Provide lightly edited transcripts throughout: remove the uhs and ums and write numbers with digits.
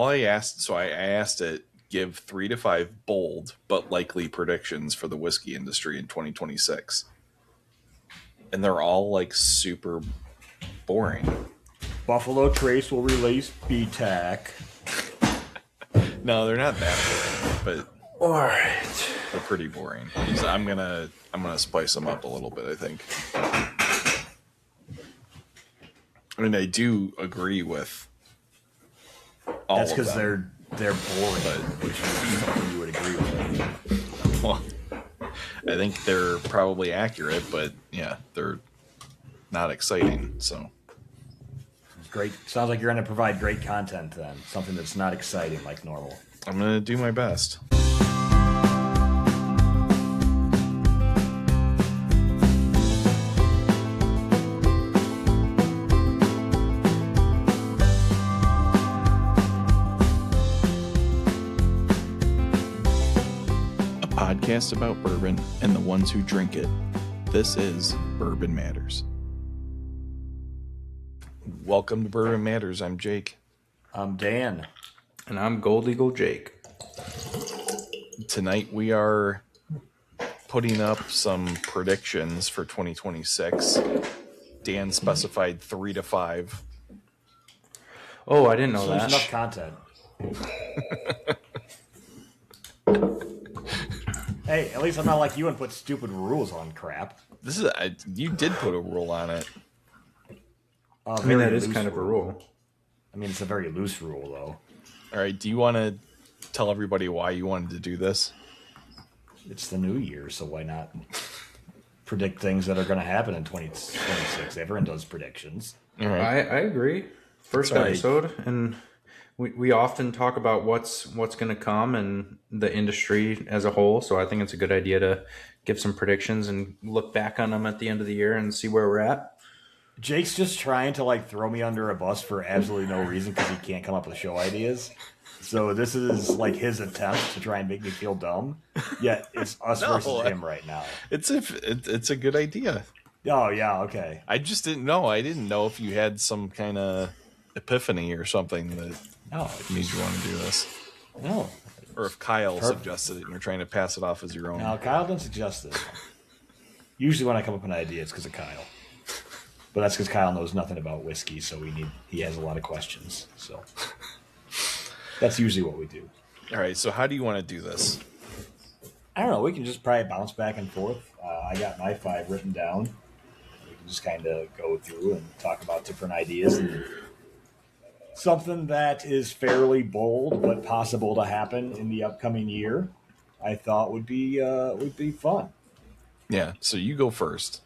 I asked, so I asked it, give 3 to 5 bold but likely predictions for the whiskey industry in 2026. And they're all like super boring. Buffalo Trace will release BTAC. No, they're not that boring, but All right. they're pretty boring. So I'm gonna spice them up a little bit, I think. I mean, I do agree with all That's of because them. they're boring, which is something you would agree with. Well, I think they're probably accurate, but yeah, they're not exciting. So Great. Sounds like you're going to provide great content then. Something that's not exciting like normal. I'm gonna do my best. A podcast about bourbon and the ones who drink it. This is Bourbon Matters. Welcome to Bourbon Matters. I'm Jake. I'm Dan. And I'm Gold Eagle Jake. Tonight we are putting up some predictions for 2026. Dan specified 3 to 5. Oh, I didn't know So there's enough that. content. Hey, at least I'm not like you and put stupid rules on crap. This is you did put a rule on it. I mean, that is kind of a rule. I mean, it's a very loose rule, though. All right, do you want to tell everybody why you wanted to do this? It's the new year, so why not predict things that are going to happen in 2026? Everyone does predictions. All right. I agree. First Sorry. episode, and we often talk about what's going to come and the industry as a whole. So I think it's a good idea to give some predictions and look back on them at the end of the year and see where we're at. Jake's just trying to like throw me under a bus for absolutely no reason because he can't come up with show ideas. So this is like his attempt to try and make me feel dumb. Yet it's us versus him right now. It's a good idea. Oh yeah, okay. I just didn't know. I didn't know if you had some kind of epiphany or something that No, made you want to do this, no. or if Kyle suggested it and you're trying to pass it off as your own. No, Kyle didn't suggest this. Usually when I come up with an idea, it's because of Kyle. But that's because Kyle knows nothing about whiskey, so he has a lot of questions. So that's usually what we do. All right, so how do you want to do this? I don't know. We can just probably bounce back and forth. I got my 5 written down. We can just kind of go through and talk about different ideas. And something that is fairly bold but possible to happen in the upcoming year, I thought would be fun. Yeah, so you go first.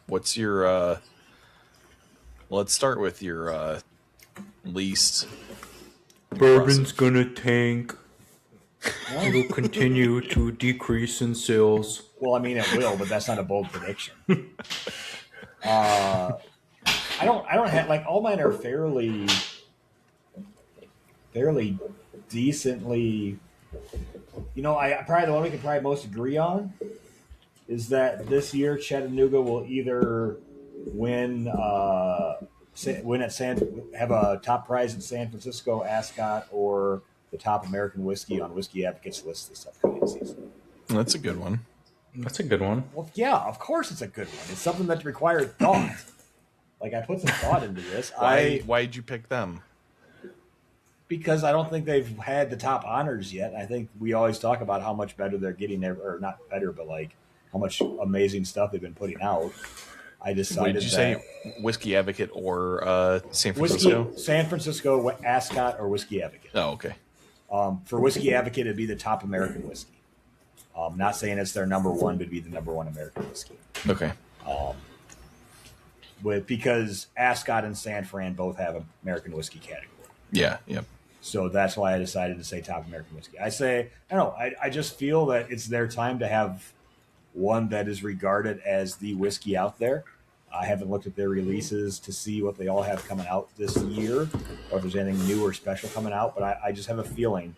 What's your let's start with your least. Bourbon's gonna tank. It'll continue to decrease in sales. Well, I mean, it will, but that's not a bold prediction. I don't have like all mine are fairly decently. You know, I probably the one we can probably most agree on is that this year Chattanooga will either win have a top prize at San Francisco Ascot or the top American whiskey on Whiskey Advocates list this upcoming season. That's a good one. That's a good one. Well, yeah, of course it's a good one. It's something that required thought. Like I put some thought into this. Why did you pick them? Because I don't think they've had the top honors yet. I think we always talk about how much better they're getting, or not better, but like how much amazing stuff they've been putting out. I decided. Did you say Whiskey Advocate or San Francisco? San Francisco Ascot or Whiskey Advocate. Oh, okay. For Whiskey Advocate, it'd be the top American whiskey. Not saying it's their number one, but it'd be the number one American whiskey. Okay. Because Ascot and San Fran both have an American whiskey category. Yeah. Yep. So that's why I decided to say top American whiskey. I don't know. I just feel that it's their time to have one that is regarded as the whiskey out there. I haven't looked at their releases to see what they all have coming out this year or if there's anything new or special coming out. But I just have a feeling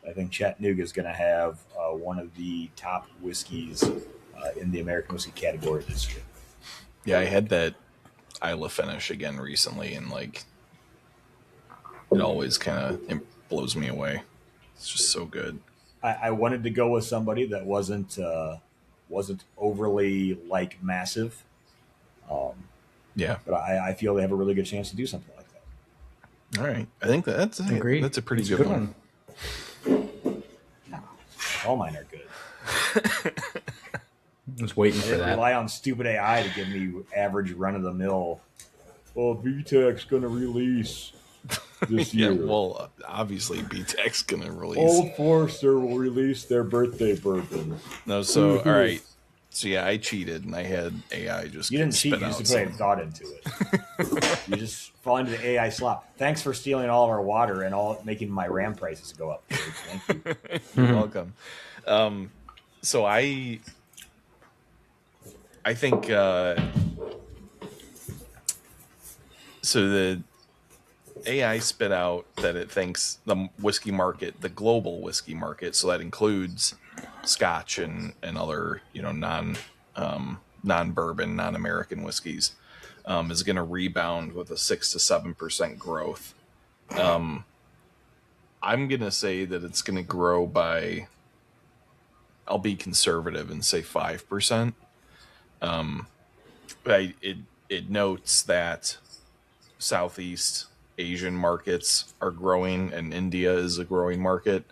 I think Chattanooga is going to have one of the top whiskeys in the American whiskey category this year. Yeah, I had that Isla finish again recently, and like it always kind of blows me away. It's just so good. I wanted to go with somebody that wasn't overly like massive, Yeah. but I feel they have a really good chance to do something like that. All right. I think that's Agreed. that's a pretty It's good one. All mine are good. I was waiting I for didn't that. rely on stupid AI to give me average run of the mill. Well, VTech's going to release this Yeah, year. well, obviously BTEC's gonna release. Old Forester will release their birthday bourbon. No, so all right. So yeah, I cheated and I had AI just You didn't cheat. spit You out just put some- thought into it. You just fall into the AI slop. Thanks for stealing all of our water and all making my RAM prices go up. Dude. Thank you. You're welcome. So I think so the AI spit out that it thinks the whiskey market, the global whiskey market, so that includes Scotch and other non bourbon, non American whiskeys, is going to rebound with a 6 to 7% growth. I'm going to say that it's going to grow by, I'll be conservative and say 5%. It notes that Southeast Asian markets are growing and India is a growing market.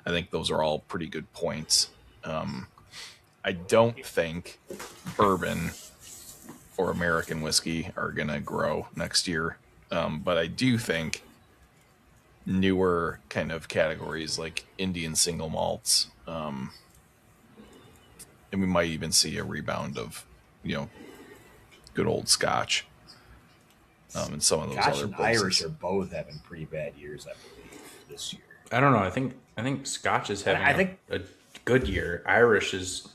I think those are all pretty good points. I don't think bourbon or American whiskey are going to grow next year. But I do think newer kind of categories like Indian single malts, and we might even see a rebound of, good old Scotch. And some of those Scotch other and places. Irish are both having pretty bad years, I believe, this year. I don't know. I think Scotch is having I think- a good year. Irish is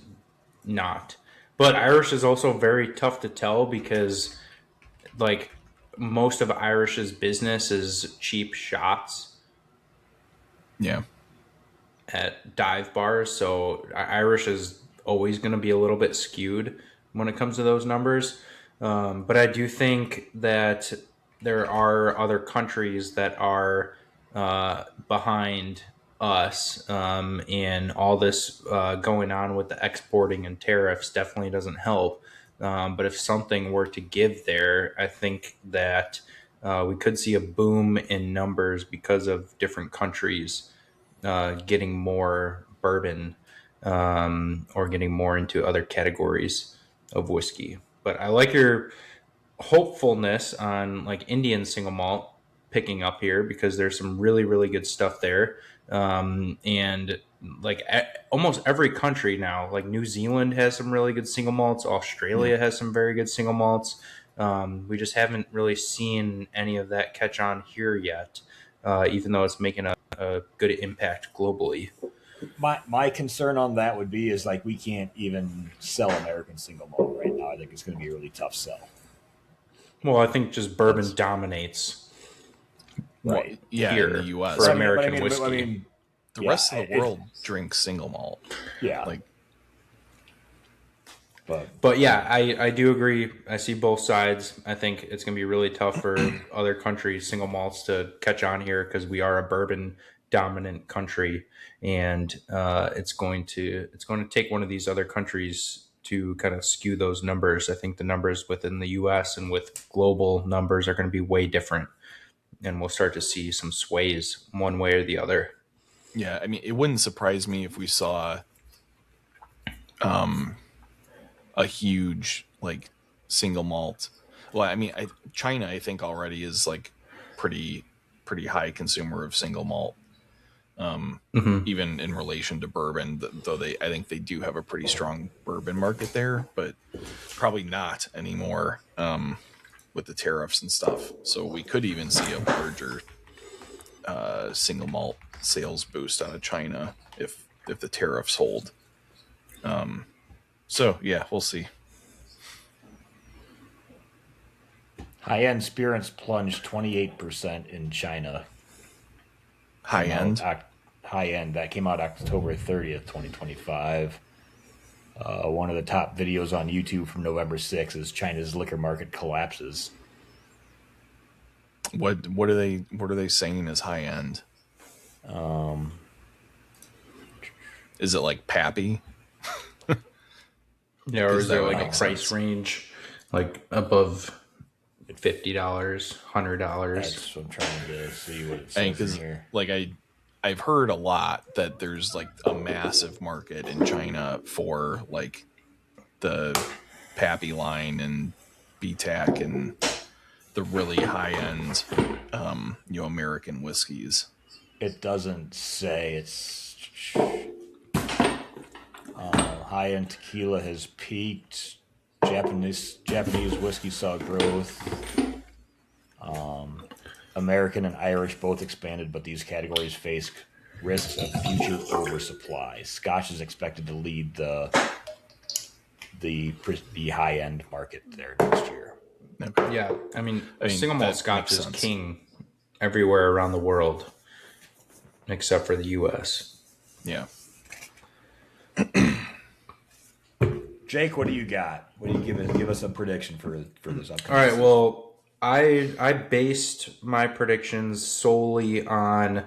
not. But Irish is also very tough to tell because like most of Irish's business is cheap shots Yeah. at dive bars. So Irish is always going to be a little bit skewed when it comes to those numbers. But I do think that there are other countries that are behind us, and all this going on with the exporting and tariffs definitely doesn't help. But if something were to give there, I think that we could see a boom in numbers because of different countries getting more bourbon, or getting more into other categories of whiskey. But I like your hopefulness on like Indian single malt picking up here because there's some really, really good stuff there. And like almost every country now, like New Zealand has some really good single malts. Australia has some very good single malts. We just haven't really seen any of that catch on here yet, even though it's making a good impact globally. My concern on that would be is like we can't even sell American single malt right now. I think it's going to be a really tough sell. Well, I think just bourbon dominates. Right. Yeah, Here in the U.S. for But American whiskey. The yeah, rest of the world drinks single malt. Yeah. Like, But yeah, I do agree. I see both sides. I think it's going to be really tough for other countries, single malts, to catch on here because we are a bourbon dominant country, and it's going to take one of these other countries to kind of skew those numbers. I think the numbers within the U.S. and with global numbers are going to be way different, and we'll start to see some sways one way or the other. yeah, I mean, it wouldn't surprise me if we saw a huge like single malt. Well, I mean, China, I think already is like pretty high consumer of single malt. Even in relation to bourbon, though I think they do have a pretty strong bourbon market there, but probably not anymore with the tariffs and stuff. So we could even see a larger single malt sales boost out of China if the tariffs hold. So yeah, we'll see. High-end spirits plunged 28% in China. High end. High-end. That came out October 30th, 2025. One of the top videos on YouTube from November 6th is China's liquor market collapses. What are they saying is high end? Is it like Pappy? Yeah, or is that there would like a make price sense. range like above $50, $100? That's what I'm trying to see what it I think says in because here. like I've heard a lot that there's like a massive market in China for like the Pappy line and BTAC and the really high end, American whiskeys. It doesn't say. It's high end tequila has peaked. Japanese whiskey saw growth. American and Irish both expanded, but these categories face risks of future oversupply. Scotch is expected to lead the high end market there next year. Okay. Yeah, I mean single that malt Scotch makes is sense. king everywhere around the world, except for the U.S. Yeah. Jake, what do you got? What do you give us a prediction for this upcoming? All right. season? Well, I based my predictions solely on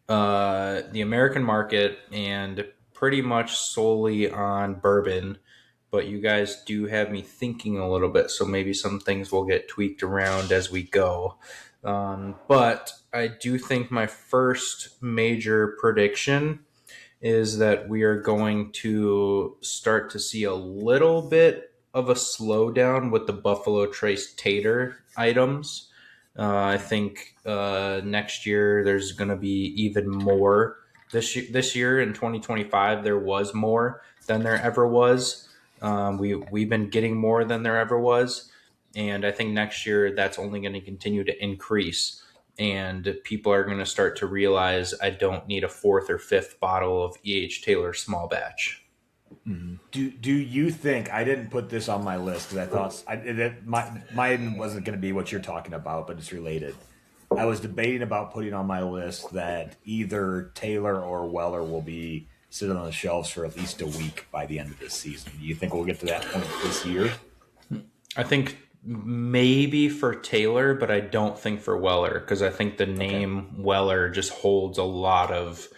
the American market and pretty much solely on bourbon. But you guys do have me thinking a little bit, so maybe some things will get tweaked around as we go. But I do think my first major prediction is that we are going to start to see a little bit of a slowdown with the Buffalo Trace Tater items. I think next year there's going to be even more. This year in 2025, there was more than there ever was. We've been getting more than there ever was, and I think next year that's only going to continue to increase. And people are going to start to realize I don't need a fourth or fifth bottle of E.H. Taylor small batch. Do you think I didn't put this on my list because I thought mine wasn't going to be what you're talking about, but it's related. I was debating about putting on my list that either Taylor or Weller will be sitting on the shelves for at least a week by the end of this season. Do you think we'll get to that point this year? I think maybe for Taylor, but I don't think for Weller because I think the name Weller just holds a lot of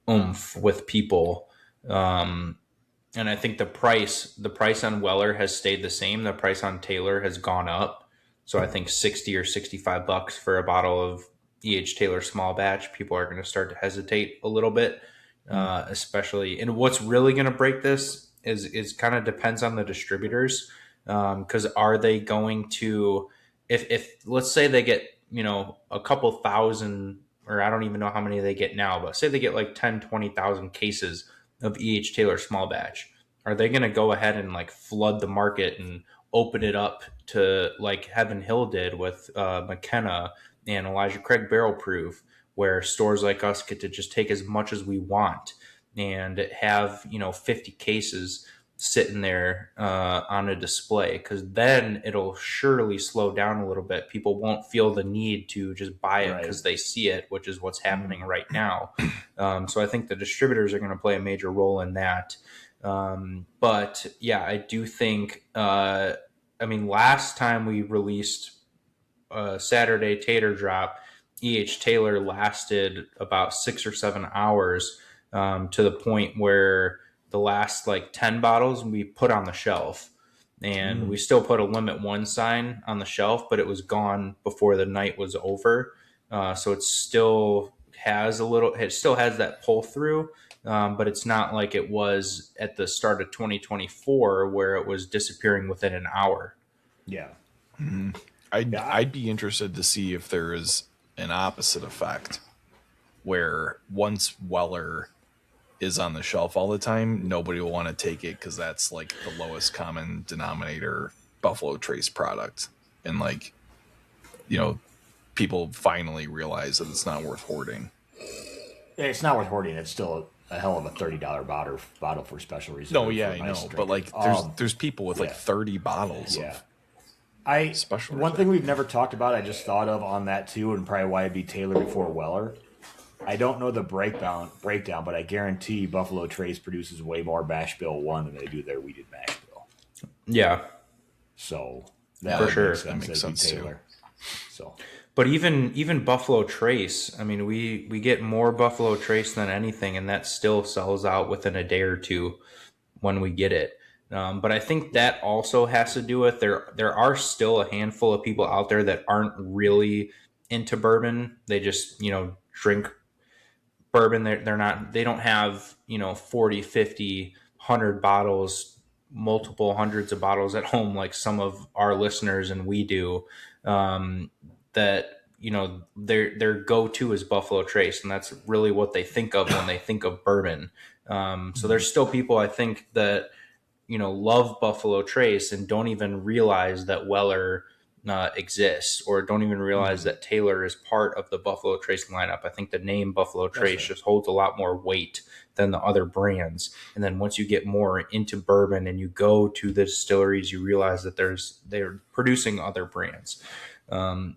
oomph with people. And I think the price on Weller has stayed the same. The price on Taylor has gone up. So I think 60 or $65 for a bottle of E.H. Taylor small batch, people are going to start to hesitate a little bit, especially. And what's really going to break this is kind of depends on the distributors. Because are they going to, if let's say they get, a couple thousand, or I don't even know how many they get now, but say they get like 10, 20,000 cases of E.H. Taylor small batch, are they going to go ahead and like flood the market and open it up to like Heaven Hill did with McKenna and Elijah Craig Barrel Proof, where stores like us get to just take as much as we want and have 50 cases sitting there on a display, because then it'll surely slow down a little bit. People won't feel the need to just buy it because they see it, which is what's happening right now. So I think the distributors are going to play a major role in that. But yeah, I do think, last time we released Saturday Tater Drop, E.H. Taylor lasted about 6 or 7 hours, to the point where the last like 10 bottles we put on the shelf, and we still put a limit one sign on the shelf, but it was gone before the night was over. So it still has that pull through, but it's not like it was at the start of 2024 where it was disappearing within an hour. Yeah. I'd be interested to see if there is an opposite effect where once Weller is on the shelf all the time, nobody will want to take it because that's like the lowest common denominator Buffalo Trace product. And like, people finally realize that it's not worth hoarding. It's not worth hoarding. It's still a hell of a $30 bottle for special reserve. No, yeah, I for know. nice But like there's people with like 30 bottles of special one reserve. thing we've never talked about, I just thought of on that too, and probably why it'd be Taylor before Weller. I don't know the breakdown, but I guarantee Buffalo Trace produces way more Mash Bill 1 than they do their weeded Mash Bill. Yeah. So that For would sure. make sense. That makes That'd be sense, too. Taylor. So But even Buffalo Trace, I mean, we get more Buffalo Trace than anything, and that still sells out within a day or two when we get it. But I think that also has to do with there are still a handful of people out there that aren't really into bourbon. They just drink bourbon. They're not, they don't have 40, 50, 100 bottles, multiple hundreds of bottles at home like some of our listeners and we do. That their go-to is Buffalo Trace, and that's really what they think of when they think of bourbon. So there's still people, I think, that love Buffalo Trace and don't even realize that Weller exists, or don't even realize that Taylor is part of the Buffalo Trace lineup. I think the name Buffalo Trace just holds a lot more weight than the other brands. And then once you get more into bourbon and you go to the distilleries, you realize that they're producing other brands.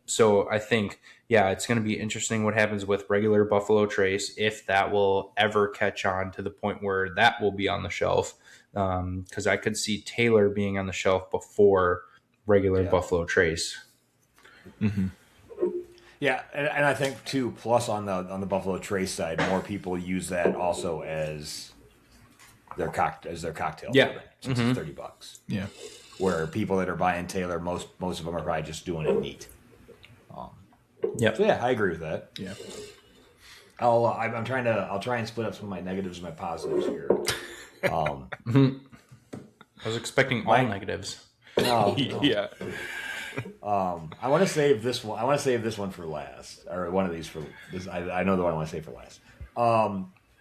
So I think, yeah, it's going to be interesting what happens with regular Buffalo Trace, if that will ever catch on to the point where that will be on the shelf. Because I could see Taylor being on the shelf before regular Buffalo Trace. Mm-hmm. Yeah, and I think too. Plus, on the Buffalo Trace side, more people use that also as their cocktail. Yeah, bourbon, since it's $30. Yeah. Where people that are buying Taylor, most of them are probably just doing it neat. Yep. So yeah, I agree with that. Yeah. I'll try and split up some of my negatives and my positives here. I was expecting all negatives. No. Yeah. I want to save this one. I want to save this one for last, or one of these for this. I know the one I want to save for last.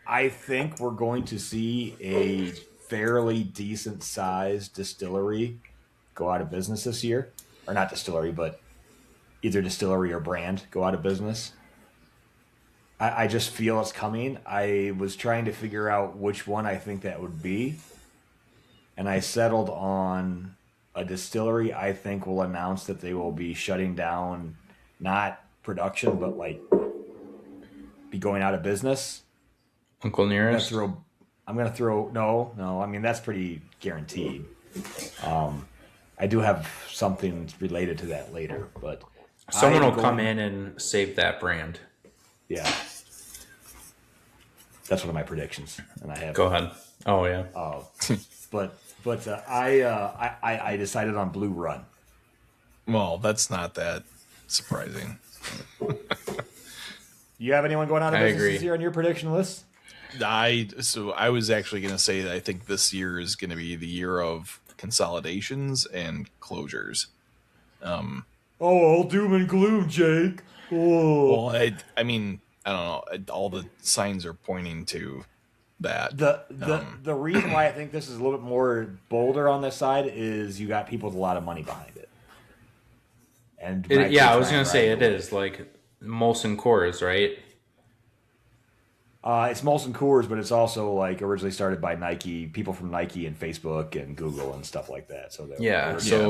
I think we're going to see a fairly decent sized distillery go out of business this year, or not distillery, but either distillery or brand go out of business. I just feel it's coming. I was trying to figure out which one I think that would be, and I settled on a distillery I think will announce that they will be shutting down, not production, but like be going out of business. Uncle Nearest? I'm going to throw, no. I mean, that's pretty guaranteed. I do have something related to that later, but someone will come in and save that brand. Yeah. That's one of my predictions, and I have. Go ahead. Oh yeah. But I decided on Blue Run. Well, that's not that surprising. You have anyone going out of I business agree. this year on your prediction list? I was actually going to say that I think this year is going to be the year of consolidations and closures. Oh, all doom and gloom, Jake. Oh. Well, I mean, I don't know. All the signs are pointing to that. The reason why I think this is a little bit more bolder on this side is you got people with a lot of money behind it. And I was going to say it is like Molson Coors, right? It's Molson Coors, but it's also like originally started by Nike, people from Nike and Facebook and Google and stuff like that. So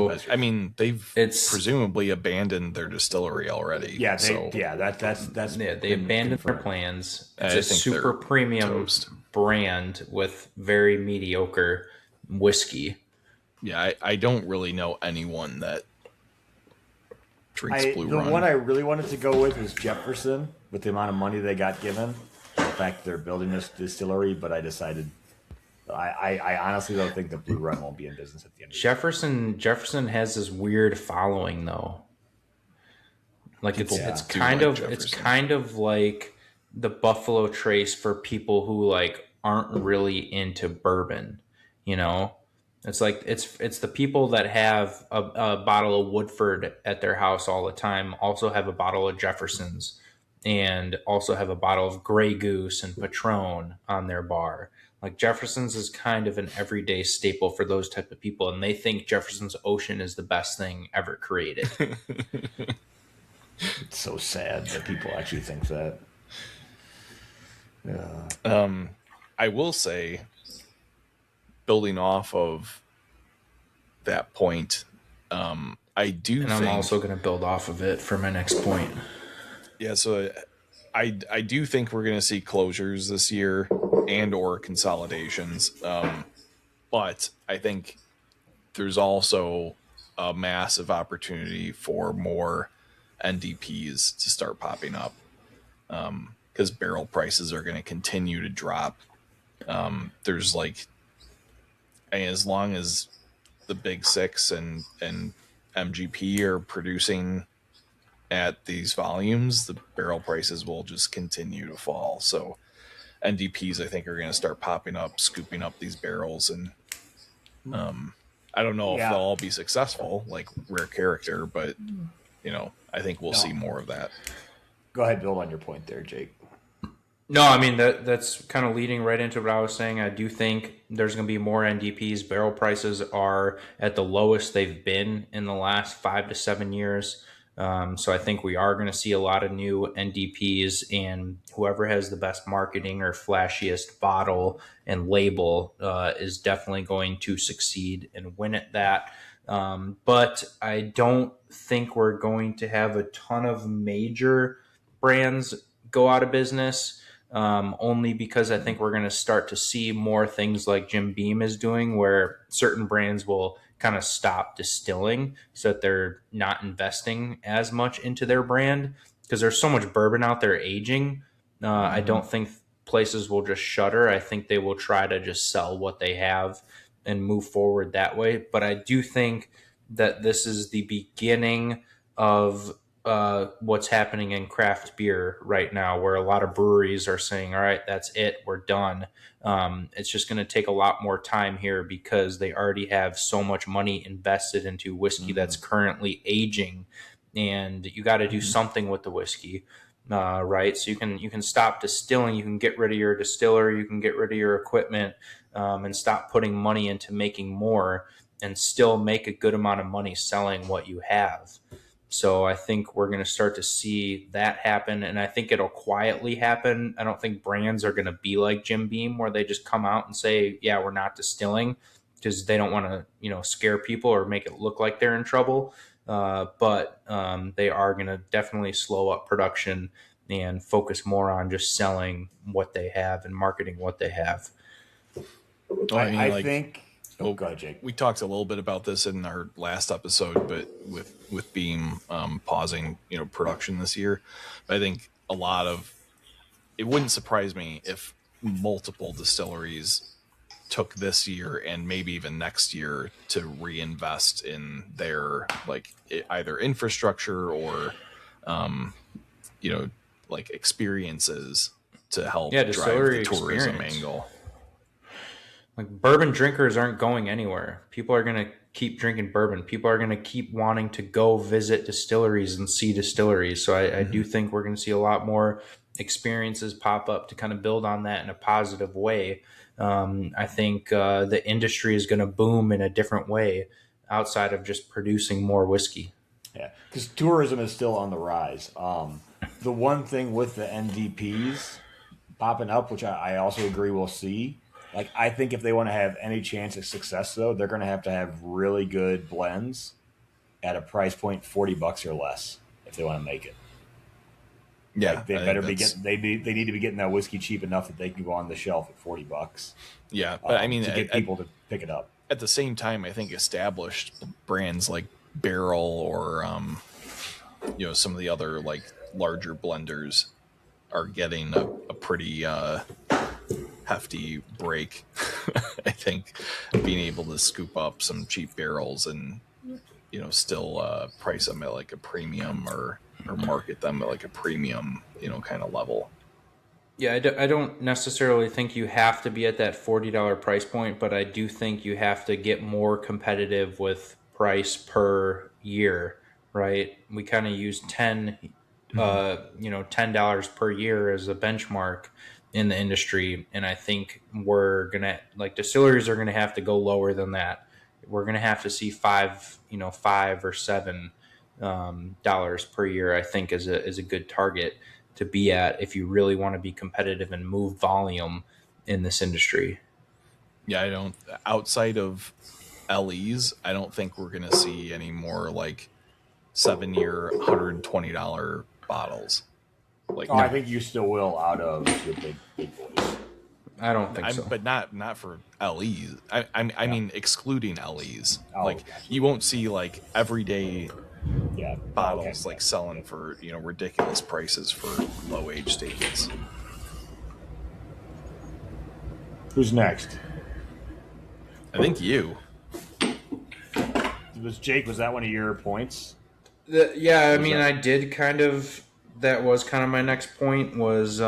But, I mean, they've presumably abandoned their distillery already. Yeah, they abandoned their plans. It's a super they're premium toast. brand with very mediocre whiskey. Yeah, I don't really know anyone that drinks Blue Run. The one I really wanted to go with was Jefferson, with the amount of money they got given. The fact that they're building this distillery, but I decided I honestly don't think the Blue Run won't be in business at the end of the year. Jefferson has this weird following though. Like it's kind of like the Buffalo Trace for people who like aren't really into bourbon, you know? It's like it's the people that have a bottle of Woodford at their house all the time also have a bottle of Jefferson's, and also have a bottle of Grey Goose and Patron on their bar. Like Jefferson's is kind of an everyday staple for those type of people, and they think Jefferson's Ocean is the best thing ever created. It's so sad that people actually think that. Yeah. I will say, building off of that point, I do and I'm also going to build off of it for my next point. Yeah, so I do think we're going to see closures this year and or consolidations. But I think there's also a massive opportunity for more NDPs to start popping up, because barrel prices are going to continue to drop. There's like, as long as the big six and MGP are producing at these volumes, the barrel prices will just continue to fall. So NDPs, I think, are going to start popping up, scooping up these barrels, and I don't know if they'll all be successful, like Rare Character, but I think we'll see more of that. Go ahead, build on your point there, Jake. No, I mean that's kind of leading right into what I was saying. I do think there's going to be more NDPs. Barrel prices are at the lowest they've been in the last 5 to 7 years. So I think we are going to see a lot of new NDPs, and whoever has the best marketing or flashiest bottle and label is definitely going to succeed and win at that. But I don't think we're going to have a ton of major brands go out of business. Only because I think we're going to start to see more things like Jim Beam is doing, where certain brands will kind of stop distilling so that they're not investing as much into their brand, because there's so much bourbon out there aging. I don't think places will just shutter. I think they will try to just sell what they have and move forward that way. But I do think that this is the beginning of what's happening in craft beer right now, where a lot of breweries are saying, all right, that's it, we're done. It's just going to take a lot more time here because they already have so much money invested into whiskey that's currently aging, and you got to do something with the whiskey. Right. So you can stop distilling, you can get rid of your distiller, you can get rid of your equipment, and stop putting money into making more and still make a good amount of money selling what you have. So I think we're going to start to see that happen, and I think it'll quietly happen. I don't think brands are going to be like Jim Beam, where they just come out and say, yeah, we're not distilling, because they don't want to, scare people or make it look like they're in trouble. But they are going to definitely slow up production and focus more on just selling what they have and marketing what they have. I think. Oh, go ahead, Jake. We talked a little bit about this in our last episode, but with Beam pausing, production this year, I think it wouldn't surprise me if multiple distilleries took this year and maybe even next year to reinvest in their either infrastructure or experiences to help drive the tourism angle. Like, bourbon drinkers aren't going anywhere. People are going to keep drinking bourbon. People are going to keep wanting to go visit distilleries and see distilleries. So I do think we're going to see a lot more experiences pop up to kind of build on that in a positive way. I think the industry is going to boom in a different way outside of just producing more whiskey. Yeah, because tourism is still on the rise. The one thing with the NDPs popping up, which I also agree we'll see, I think if they want to have any chance of success, though, they're going to have really good blends at a price point $40 or less if they want to make it. Yeah, they better be getting. They need to be getting that whiskey cheap enough that they can go on the shelf at $40. Yeah, but I mean, to get people to pick it up. At the same time, I think established brands like Barrel or some of the other larger blenders are getting a pretty hefty break. I think being able to scoop up some cheap barrels and still price them at a premium or market them at a premium kind of level. Yeah, I don't necessarily think you have to be at that $40 price point, but I do think you have to get more competitive with price per year, right? We kind of use $10 per year as a benchmark in the industry, and I think we're gonna distilleries are gonna have to go lower than that. We're gonna have to see $5 or $7 per year. I think is a good target to be at if you really want to be competitive and move volume in this industry. Yeah, outside of LEs, I don't think we're gonna see any more 7-year $120 bottles. I think you still will out of your big boys. I don't think so. But not for LEs. I mean, excluding LEs. Oh, you won't see everyday Yeah. bottles Okay. like selling for ridiculous prices for low age staples. Who's next? I think you. Was that one of your points? Yeah, I Was mean, that- I did kind of. That was kind of my next point. Was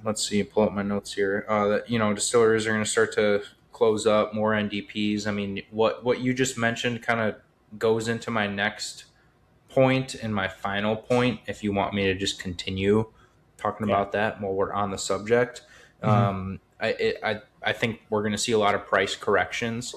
let's see, pull up my notes here. That distilleries are going to start to close up more NDPs. I mean, what you just mentioned kind of goes into my next point and my final point. If you want me to just continue talking Yeah. about that while we're on the subject, I think we're going to see a lot of price corrections.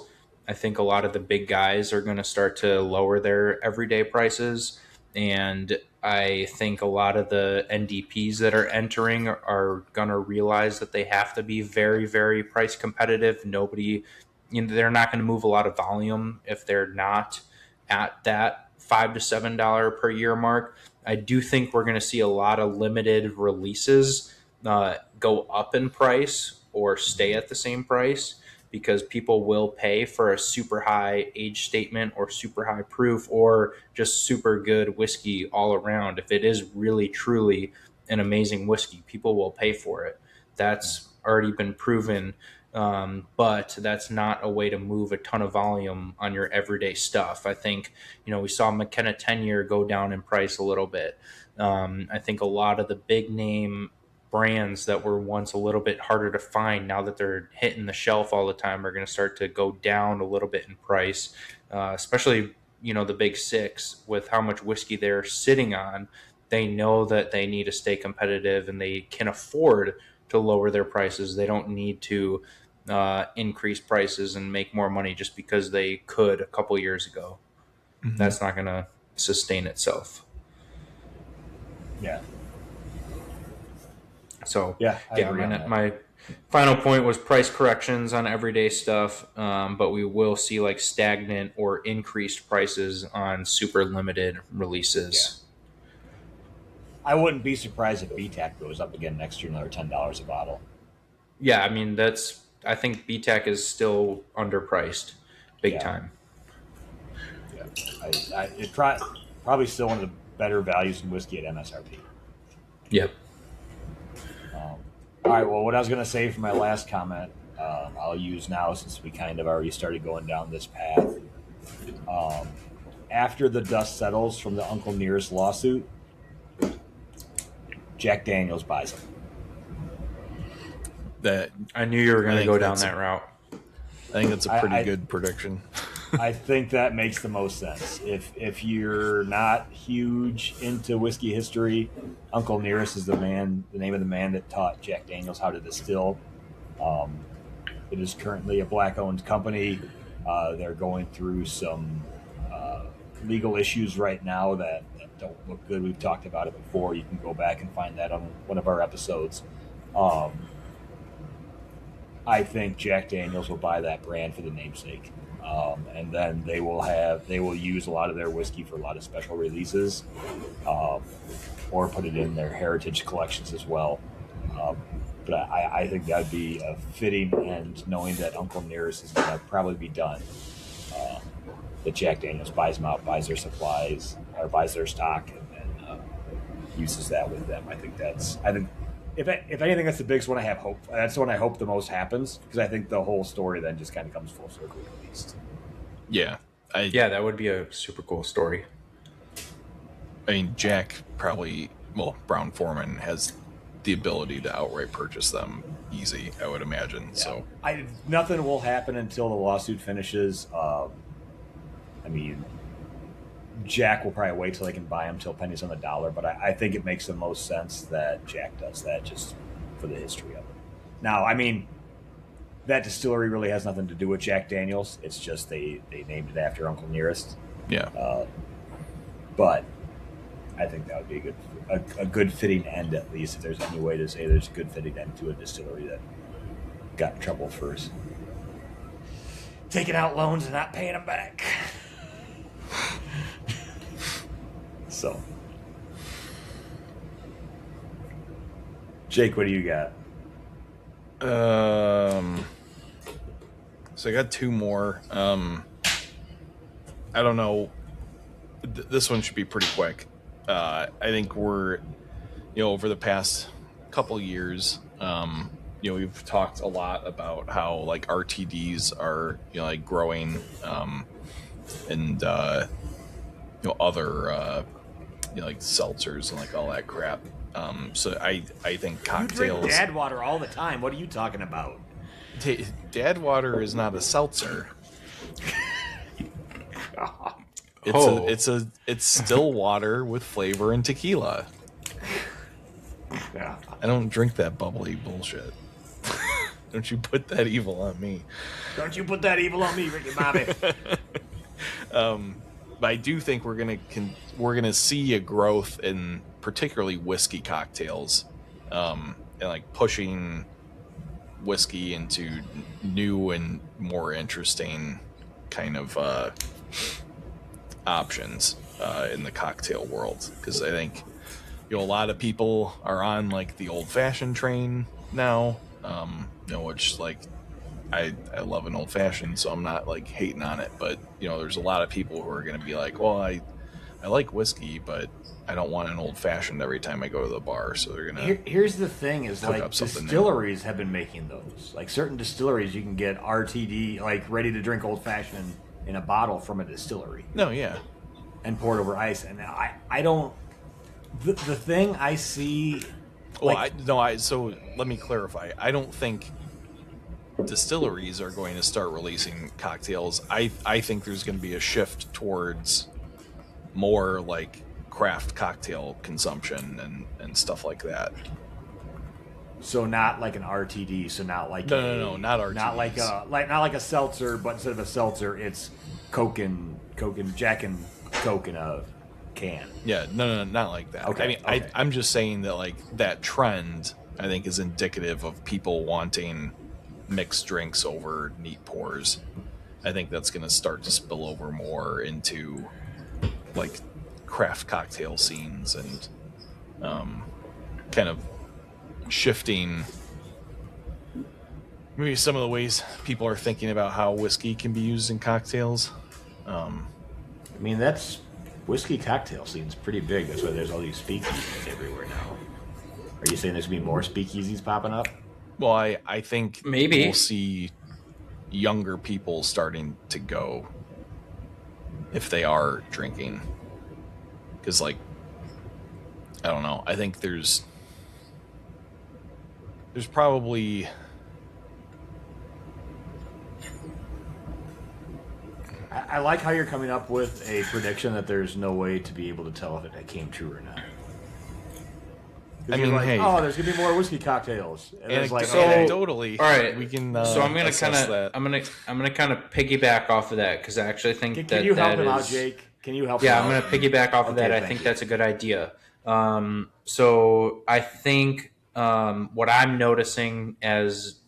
I think a lot of the big guys are going to start to lower their everyday prices, and I think a lot of the NDPs that are entering are going to realize that they have to be very, very price competitive. Nobody, they're not going to move a lot of volume if they're not at that $5 to $7 per year mark. I do think we're going to see a lot of limited releases go up in price or stay at the same price because people will pay for a super high age statement or super high proof or just super good whiskey all around. If it is really truly an amazing whiskey, people will pay for it. That's already been proven, but that's not a way to move a ton of volume on your everyday stuff. I think we saw McKenna 10-year go down in price a little bit. I think a lot of the big name brands that were once a little bit harder to find, now that they're hitting the shelf all the time, are going to start to go down a little bit in price, especially the big six with how much whiskey they're sitting on. They know that they need to stay competitive and they can afford to lower their prices. They don't need to increase prices and make more money just because they could a couple years ago. That's not going to sustain itself. Yeah. So Yeah. I agree on that. my final point was price corrections on everyday stuff, but we will see like stagnant or increased prices on super limited releases. I wouldn't be surprised if BTAC goes up again next year, another $10 a bottle. Yeah, I mean I think BTAC is still underpriced, big time. Yeah. It's probably still one of the better values in whiskey at MSRP. Yep. All right. Well, what I was going to say for my last comment, I'll use now since we kind of already started going down this path. After the dust settles from the Uncle Nearest lawsuit, Jack Daniels buys them. That I knew you were going to think go down that's that route. I think that's a pretty good prediction. I think that makes the most sense. If you're not huge into whiskey history, Uncle Nearest is the name of the man that taught Jack Daniels how to distill. It is currently a black-owned company. They're going through some legal issues right now that don't look good. We've talked about it before. You can go back and find that on one of our episodes. I think Jack Daniels will buy that brand for the namesake. And then they will use a lot of their whiskey for a lot of special releases, or put it in their heritage collections as well. But I think that'd be a fitting end, knowing that Uncle Nearest is going to probably be done. That Jack Daniels buys them out, buys their supplies, or buys their stock, and then uses that with them. I think if anything, that's the biggest one I have hope. That's the one I hope the most happens, because I think the whole story then just kind of comes full circle at least. Yeah. That would be a super cool story. I mean, Jack probably, Brown-Forman has the ability to outright purchase them easy, I would imagine. Yeah. So nothing will happen until the lawsuit finishes. I mean, Jack will probably wait till they can buy them till pennies on the dollar, but I think it makes the most sense that Jack does that just for the history of it. Now, I mean, that distillery really has nothing to do with Jack Daniels. It's just they named it after Uncle Nearest. Yeah. But I think that would be a good fitting end, at least, if there's any way to say there's a good fitting end to a distillery that got in trouble for taking out loans and not paying them back. So, Jake, what do you got? So I got two more. I don't know this one should be pretty quick. I think we're, over the past couple years, we've talked a lot about how like RTDs are, like growing, and other, like seltzers and like all that crap. So I think You cocktails. drink dad water all the time. What are you talking about? Dad water is not a seltzer. Oh. It's still water with flavor and tequila. Yeah. I don't drink that bubbly bullshit. Don't you put that evil on me. Don't you put that evil on me, Ricky Bobby. But I do think we're gonna see a growth in particularly whiskey cocktails, and like pushing whiskey into new and more interesting kind of options in the cocktail world. Because I think a lot of people are on like the old fashioned train now, which like I love an old fashioned, so I'm not like hating on it, but there's a lot of people who are going to be like, well, I like whiskey, but I don't want an old fashioned every time I go to the bar, so they're gonna. Here's the thing: is Hook like up something distilleries have been making those. Like certain distilleries, you can get RTD, like ready to drink old fashioned in a bottle from a distillery No, yeah, and poured over ice. And I don't. The thing I see. well, so let me clarify. I don't think distilleries are going to start releasing cocktails. I think there's going to be a shift towards more like craft cocktail consumption and stuff like that. So not like an RTD. So not like No, not RTDs. Not like a seltzer, but instead of a seltzer, it's Coke and Jack and Coke in a can. Yeah, no, not like that. Okay, I mean, okay. I'm just saying that like that trend, I think, is indicative of people wanting mixed drinks over neat pours. I think that's going to start to spill over more into like craft cocktail scenes and kind of shifting maybe some of the ways people are thinking about how whiskey can be used in cocktails. I mean, that's whiskey cocktail scene's pretty big. That's why there's all these speakeasies everywhere now. Are you saying there's gonna be more speakeasies popping up? Well, I think Maybe. we'll see younger people starting to go if they are drinking. Because, like, I don't know. I think there's probably I like how you're coming up with a prediction that there's no way to be able to tell if it came true or not. 'Cause I you're mean, like, hey. oh, there's gonna be more whiskey cocktails. And it's like, So- okay, anecdotally, All right, we can. so I'm gonna assess kind of that. I'm gonna kind of piggyback off of that because I actually think can you help that him out, is- Jake? Can you help? Yeah, him I'm out? going to piggyback off of Okay, that. I thank think you. that's a good idea. So I think what I'm noticing as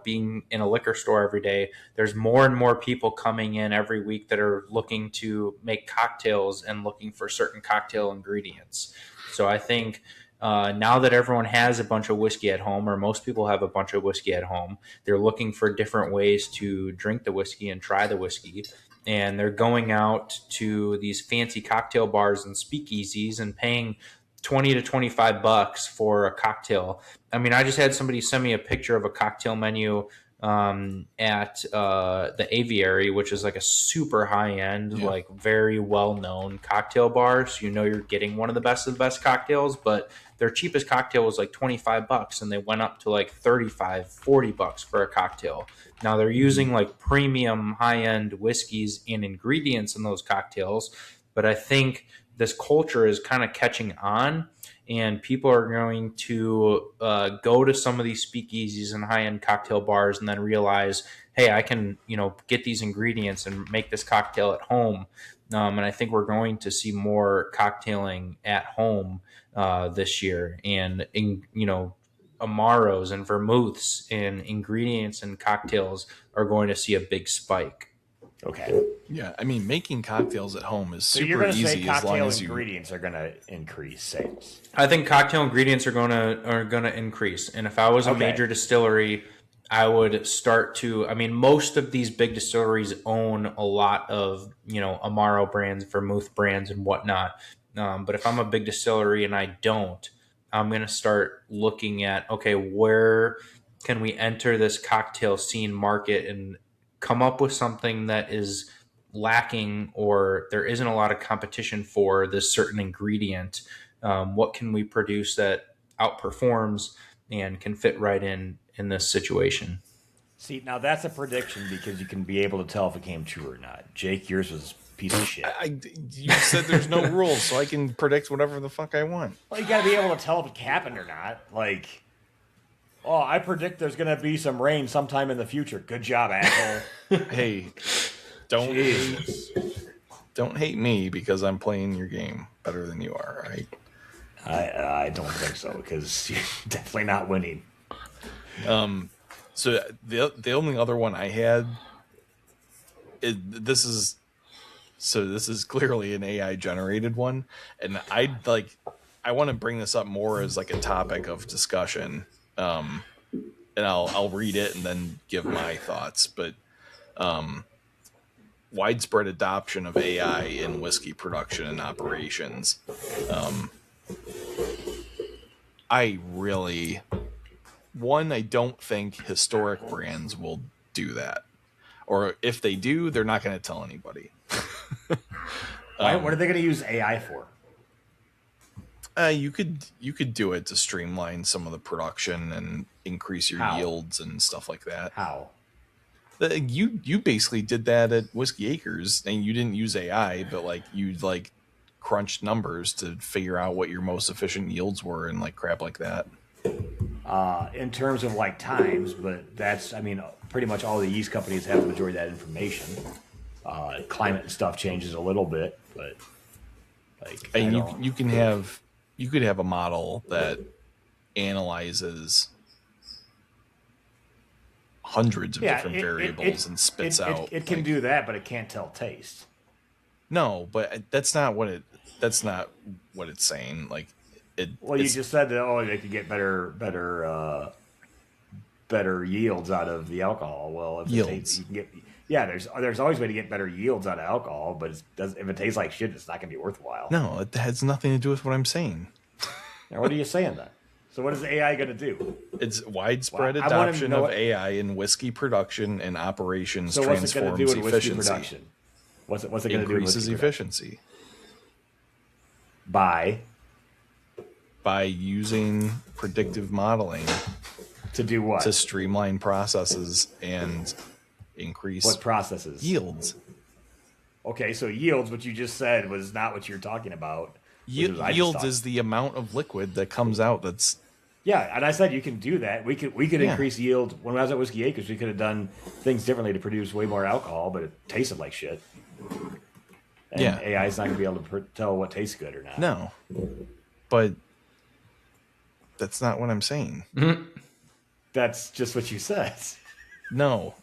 being in a liquor store every day, there's more and more people coming in every week that are looking to make cocktails and looking for certain cocktail ingredients. So I think now that everyone has a bunch of whiskey at home, or most people have a bunch of whiskey at home, they're looking for different ways to drink the whiskey and try the whiskey. And they're going out to these fancy cocktail bars and speakeasies and paying $20 to $25 for a cocktail. I mean, I just had somebody send me a picture of a cocktail menu at the Aviary, which is like a super high end, like very well known cocktail bar. So you're getting one of the best cocktails, but their cheapest cocktail was like $25 and they went up to like $35, $40 for a cocktail. Now they're using like premium high end whiskeys and ingredients in those cocktails, but I think this culture is kind of catching on and people are going to go to some of these speakeasies and high-end cocktail bars and then realize, hey, I can get these ingredients and make this cocktail at home. And I think we're going to see more cocktailing at home this year, and Amaros and vermouths and ingredients and cocktails are going to see a big spike. Okay. Yeah, I mean, making cocktails at home is So you're super gonna say easy as long cocktail as you. ingredients are gonna increase sales. I think cocktail ingredients are gonna increase, and if I was a Okay. major distillery, I would start to, I mean, most of these big distilleries own a lot of, Amaro brands, vermouth brands, and whatnot. But if I'm a big distillery and I don't, I'm going to start looking at, okay, where can we enter this cocktail scene market and come up with something that is lacking or there isn't a lot of competition for this certain ingredient? What can we produce that outperforms and can fit right in this situation? See, now that's a prediction because you can be able to tell if it came true or not. Jake, yours was a piece of shit. You said there's no rules, so I can predict whatever the fuck I want. Well, you got to be able to tell if it happened or not. Like, oh, I predict there's going to be some rain sometime in the future. Good job, asshole. Hey, don't hate me because I'm playing your game better than you are, right? I don't think so because you're definitely not winning. So the only other one I had, this is clearly an AI generated one, and I want to bring this up more as like a topic of discussion. And I'll read it and then give my thoughts. But widespread adoption of AI in whiskey production and operations. I don't think historic brands will do that. Or if they do, they're not going to tell anybody. What are they going to use AI for? You could do it to streamline some of the production and increase your yields and stuff like that. How? You basically did that at Whiskey Acres, and you didn't use AI, but you crunched numbers to figure out what your most efficient yields were and crap like that. In terms of times, but that's, pretty much all the yeast companies have the majority of that information. Climate and stuff changes a little bit, but you could have a model that analyzes hundreds of different variables and spits out. It can do that, but it can't tell taste. No, but that's not what it's saying. You just said that they could get better yields out of the alcohol. Well, if yields. You can get there's always a way to get better yields out of alcohol, but if it tastes like shit, it's not going to be worthwhile. No, it has nothing to do with what I'm saying. Now, what are you saying then? So what is the AI going to do? It's widespread adoption of AI in whiskey production and operations. So what's it going to do in whiskey efficiency. production? What's it going to do in Increases whiskey efficiency. By using predictive modeling to do what? To streamline processes and increase what processes? Yields. Okay, so yields, what you just said was not what you're talking about. Yields is the amount of liquid that comes out. And I said you can do that. We could increase yield. When I was at Whiskey Acres, we could have done things differently to produce way more alcohol, but it tasted like shit. And AI is not going to be able to tell what tastes good or not. No, but that's not what I'm saying. That's just what you said. No.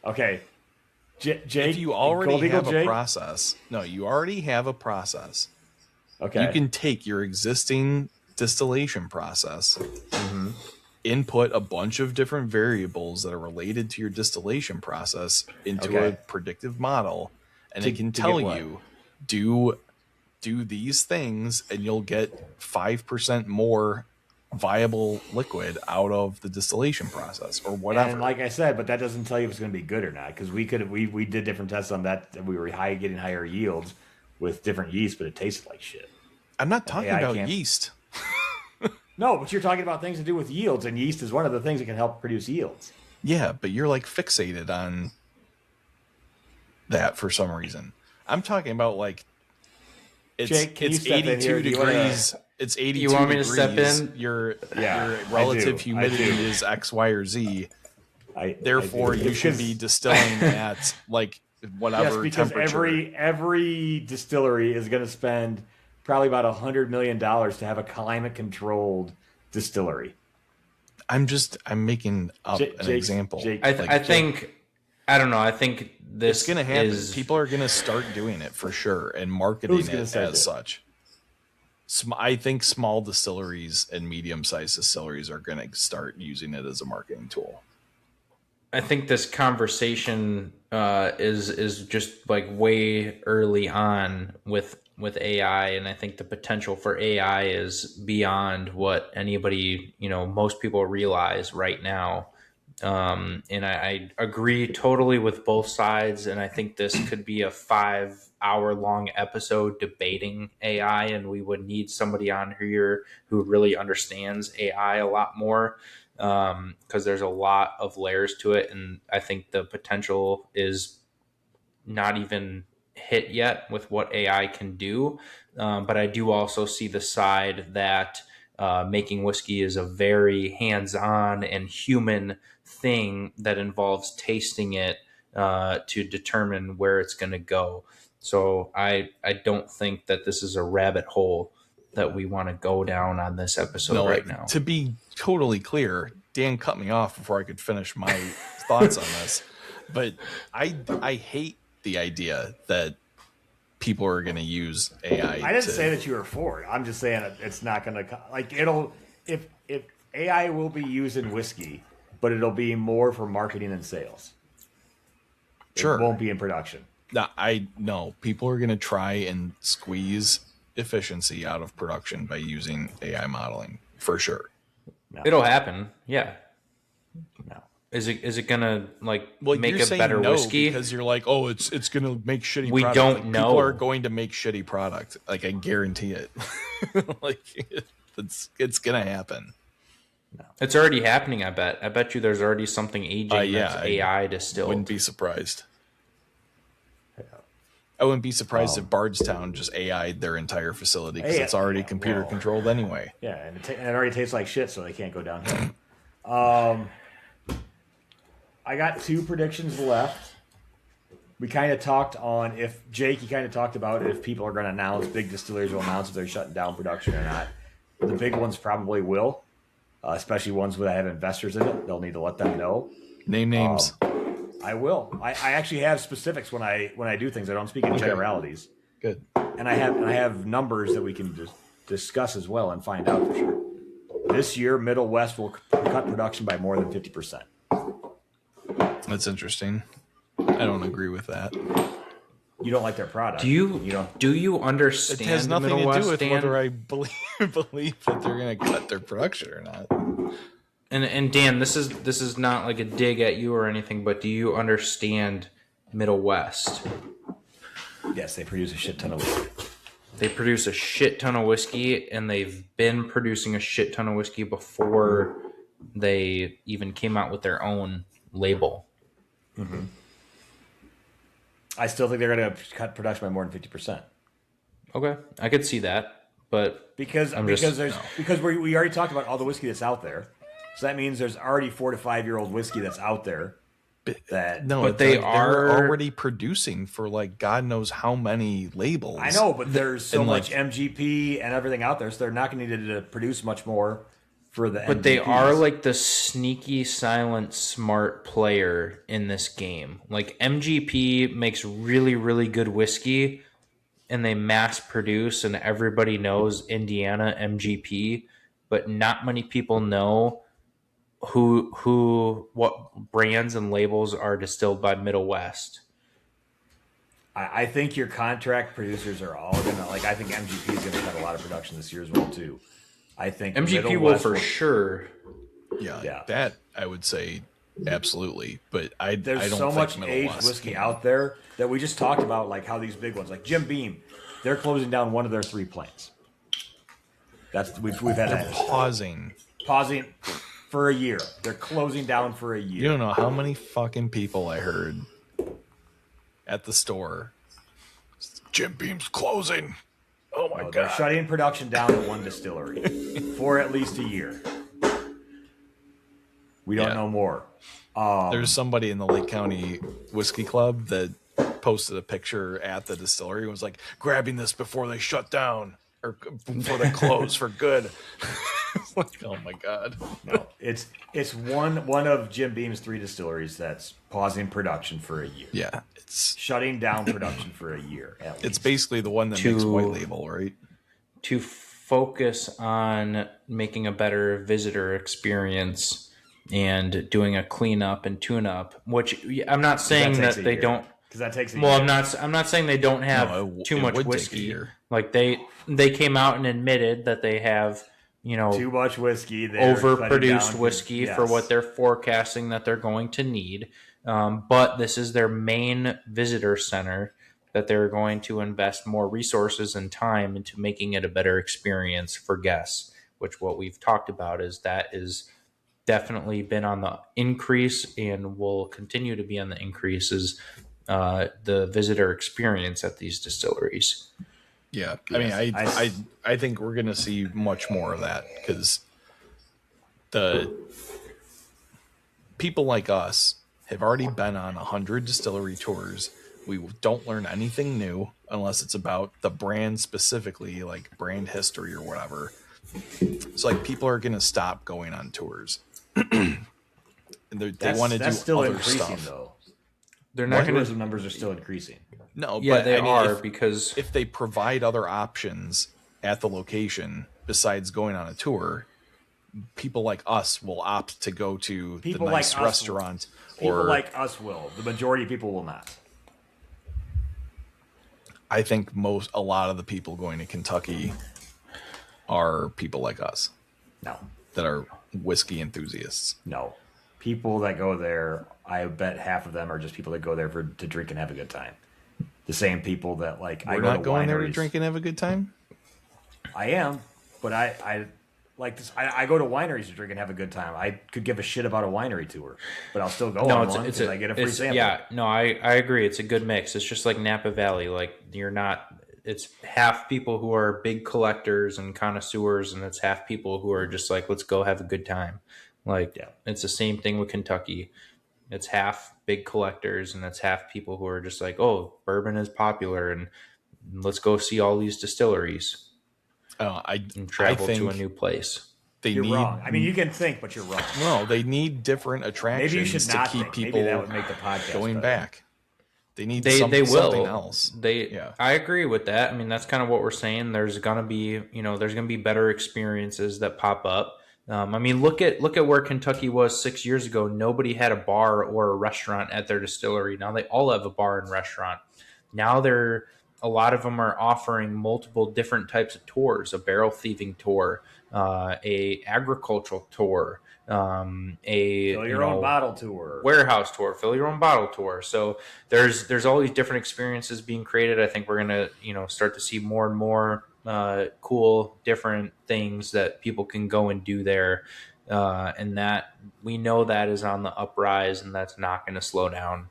Okay. Jake, if you already have a process, you already have a process. Okay. You can take your existing distillation process, input a bunch of different variables that are related to your distillation process into a predictive model, and it can tell you, do these things, and you'll get 5% more viable liquid out of the distillation process or whatever. And like I said, but that doesn't tell you if it's going to be good or not, because we did different tests on that. We were getting higher yields with different yeast, but it tasted like shit. I'm not talking about yeast. No, but you're talking about things to do with yields, and yeast is one of the things that can help produce yields. Yeah, but you're fixated on that for some reason. I'm talking about it's 82 degrees. It's 82 You want me to degrees. step in? Your relative humidity is X, Y, or Z. Therefore, you should be distilling at whatever because temperature. every distillery is going to spend probably about $100 million to have a climate-controlled distillery. I'm making up an example. I think this it's going to happen. is... People are going to start doing it for sure and marketing it as such. I think small distilleries and medium-sized distilleries are going to start using it as a marketing tool. I think this conversation is just like way early on with AI, and I think the potential for AI is beyond what anybody, most people realize right now. And I agree totally with both sides, and I think this could be a 5-hour long episode debating AI, and we would need somebody on here who really understands AI a lot more, because there's a lot of layers to it, and I think the potential is not even hit yet with what AI can do. But I do also see the side that making whiskey is a very hands-on and human thing that involves tasting it to determine where it's going to go. So I don't think that this is a rabbit hole that we want to go down on this episode right now. To be totally clear, Dan cut me off before I could finish my thoughts on this. But I hate the idea that people are going to use AI. I didn't say that you were for it. I'm just saying it's not going to like it'll if AI will be used in whiskey, but it'll be more for marketing and sales. Sure, it won't be in production. No, people are going to try and squeeze efficiency out of production by using AI modeling for sure. No. It'll happen. Yeah. No. Is it gonna make you're a better whiskey? Because you're like, oh, it's gonna make shitty. We product. don't like, know. People are going to make shitty product. Like I guarantee it. Like it's gonna happen. No. It's already happening. I bet you there's already something aging that's AI distilled. Wouldn't be surprised. I wouldn't be surprised if Bardstown just AI'd their entire facility because it's already computer controlled anyway. Yeah, and it already tastes like shit, so they can't go downhill. I got 2 predictions left. We kind of talked on if Jake, you kind of talked about if people are going to announce, big distilleries will announce if they're shutting down production or not. The big ones probably will, especially ones that have investors in it. They'll need to let them know. Name names. I will. I actually have specifics when I do things. I don't speak in generalities. Good. And I have numbers that we can discuss as well and find out for sure. This year, Middle West will cut production by more than 50%. That's interesting. I don't agree with that. You don't like their product. Do you understand? It has nothing Middle to West, do with Dan? whether I believe that they're going to cut their production or not. And Dan, this is not like a dig at you or anything, but do you understand Middle West? Yes, they produce a shit ton of whiskey. They produce a shit ton of whiskey, and they've been producing a shit ton of whiskey before they even came out with their own label. Mm-hmm. I still think they're going to cut production by more than 50%. Okay, I could see that, but because we already talked about all the whiskey that's out there, so that means there's already 4 to 5 year old whiskey that's out there. They're already producing for like God knows how many labels. I know, but there's so much MGP and everything out there, so they're not going to need to produce much more for the. But MGPs. they are like the sneaky, silent, smart player in this game. Like MGP makes really, really good whiskey, and they mass produce, and everybody knows Indiana MGP, but not many people know what brands and labels are distilled by Middle West. I think your contract producers are all gonna I think MGP is gonna cut a lot of production this year as well too. I think MGP will for sure. Yeah, that I would say absolutely. But there's I don't so think much Middle aged West whiskey out there that we just talked about, like how these big ones, like Jim Beam, they're closing down one of their 3 plants. We've had that pausing for a year. They're closing down for a year. You don't know how many fucking people I heard at the store. Jim Beam's closing. Oh my God. They're shutting production down at one distillery for at least a year. We don't know more. There's somebody in the Lake County Whiskey Club that posted a picture at the distillery and was like, grabbing this before they shut down or before they close for good. Like, oh my God. No, it's one of Jim Beam's 3 distilleries that's pausing production for a year. Yeah, it's shutting down production for a year. It's basically the one that makes White Label, right? To focus on making a better visitor experience and doing a cleanup and tune up, which I'm not saying that they don't. Because that takes a Well, year. I'm not saying they don't have No, too it much would take a whiskey. year. Like they came out and admitted that they have, Too much whiskey. They're cutting overproduced down whiskey to- for yes. what they're forecasting that they're going to need. But this is their main visitor center that they're going to invest more resources and time into making it a better experience for guests, which what we've talked about is that is definitely been on the increase and will continue to be on the increase is the visitor experience at these distilleries. Yeah, I mean, Yes. I think we're gonna see much more of that because the people like us have already been on 100 distillery tours. We don't learn anything new unless it's about the brand specifically, like brand history or whatever. So like people are gonna stop going on tours. And they want to do That's still other increasing stuff. though. They're not going Tourism to. numbers are still increasing. No, Yeah, but they I mean, are if, because if they provide other options at the location besides going on a tour, people like us will opt to go to People the like nice us restaurant People or like us will. The majority of people will not. I think a lot of the people going to Kentucky are people like us No. that are whiskey enthusiasts. No. People that go there, I bet half of them are just people that go there to drink and have a good time. The same people that like I We're go not to going there to wineries. drink and have a good time. I am, but I like this. I go to wineries to drink and have a good time. I could give a shit about a winery tour, but I'll still go no, on one it's because I get a free sample. yeah, no, I agree. It's a good mix. It's just like Napa Valley. Like you're not. It's half people who are big collectors and connoisseurs, and it's half people who are just like, let's go have a good time. Like Yeah. it's the same thing with Kentucky. It's half big collectors, and it's half people who are just like, oh, bourbon is popular, and let's go see all these distilleries I and travel think to a new place. they You're need wrong. I mean, you can think, but you're wrong. no, they need different attractions Maybe you should to not keep think. people Maybe that would make the podcast going better. back. They need They something will. else. Yeah. I agree with that. I mean, that's kind of what we're saying. There's gonna be better experiences that pop up. I mean, look at where Kentucky was 6 years ago. Nobody had a bar or a restaurant at their distillery. Now they all have a bar and restaurant. Now a lot of them are offering multiple different types of tours: a barrel thieving tour, a agricultural tour, a Fill your own bottle tour. warehouse tour, fill your own bottle tour. So there's all these different experiences being created. I think we're gonna start to see more and more cool different things that people can go and do there, and that we know that is on the uprise, and that's not going to slow down.